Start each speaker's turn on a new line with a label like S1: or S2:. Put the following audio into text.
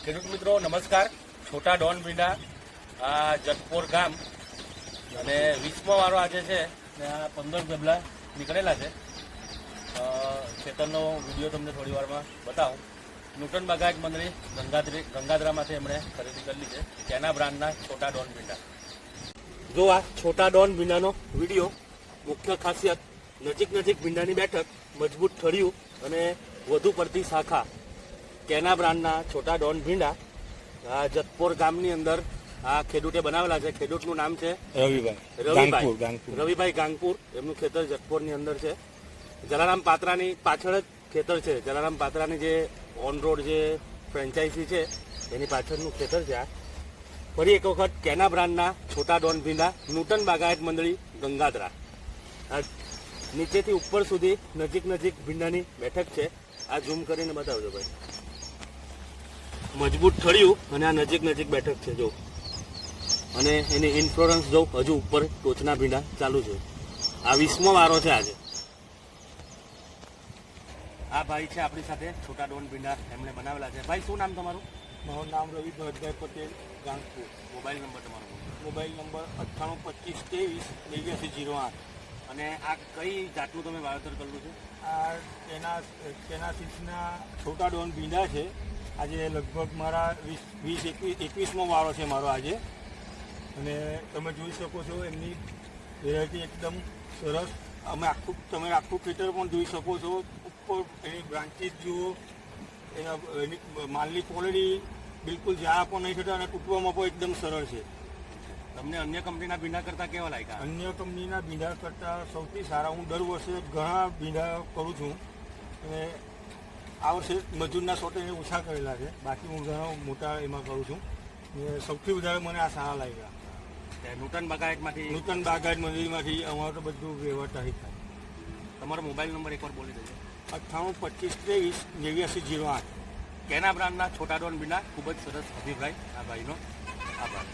S1: ખેડૂત મિત્રો નમસ્કાર. છોટા ડોન ભીંડા આ જતપોર ગામ અને 20મો વારો આજે છે ને આ 15 ગબલા નીકળેલા છે. ખેતરનો વિડીયો તમને થોડી વારમાં બતાવું. નૂતન બાગાયત મંડળી ગંગાધરામાંથી એમણે ખરીદી કરેલી છે તેના બ્રાન્ડના છોટા ડોન ભીંડા. જો આ છોટા ડોન ભીંડાનો વિડીયો. મુખ્ય ખાસિયત નજીક ભીંડાની બેઠક, મજબૂત ઠળિયું અને વધુ પડતી શાખા. કેના બ્રાન્ડના છોટા ડોન ભીંડા આ જતપોર ગામની અંદર આ ખેડૂતે બનાવેલા છે. ખેડૂતનું નામ છે રવિભાઈ ગાંગપુર. એમનું ખેતર જતપોરની અંદર છે. જલારામ પાત્રાની પાછળ જ ખેતર છે. જલારામ પાત્રાની જે ઓન રોડ જે ફ્રેન્ચાઇઝી છે એની પાછળનું ખેતર છે. આ ફરી એક વખત કેના બ્રાન્ડના છોટા ડોન ભીંડા, નૂતન બાગાયત મંડળી ગંગાધરા. આ નીચેથી ઉપર સુધી નજીક ભીંડાની બેઠક છે. આ ઝૂમ કરીને બતાવજો ભાઈ. મજબૂત ઠળિયું અને આ નજીક બેઠક છે જો. અને એની ઇન્ફ્લોરન્સ જો હજુ ઉપર ટોચના ભીંડા ચાલુ છે. આ 20મો વારો છે આજે. આ ભાઈ છે આપણી સાથે, છોટા ડોન ભીંડા એમણે બનાવેલા છે. ભાઈ શું નામ તમારું?
S2: મારું નામ રવિ ભરતભાઈ પટેલ, ગાંગપુર.
S1: મોબાઈલ નંબર તમારો?
S2: મોબાઈલ નંબર 982523
S1: અને આ કઈ જાતનું તમે વાવેતર કરેલું છે?
S2: આ તેના સીટ્સના છોટા ડોન ભીંડા છે. આજે લગભગ મારા 21મો વારો છે મારો આજે. અને તમે જોઈ શકો છો એમની વેરાયટી એકદમ સરસ. તમે આખું ખેતર પણ જોઈ શકો છો. ઉપર એની બ્રાન્ચીસ જુઓ, એની માલની ક્વોલિટી બિલકુલ જ્યાં પણ નહીં થતા અને તૂટવામાં પણ એકદમ સરળ છે.
S1: તમને અન્ય કંપનીના ભીંડા કરતાં કેવા લાગ્યા?
S2: અન્ય કંપનીના ભીંડા કરતાં સૌથી સારા. હું દર વર્ષે ઘણા ભીંડા કરું છું અને આ વર્ષે મજૂરના સોટે ઓછા કરેલા છે. બાકી હું ઘણા મોટા એમાં કરું છું. સૌથી વધારે મને આ સારા લાગ્યા.
S1: નૂતન બાગાયતમાંથી
S2: મંડળીમાંથી અમારું તો બધું વ્યવહાર થાય.
S1: તમારો મોબાઈલ નંબર એકવાર બોલી દેજો.
S2: 982523 8908.
S1: કેના બ્રાન્ડના છોટા ડોન ભીંડા. ખૂબ જ સરસ અભિપ્રાય આ ભાઈનો. આભાર.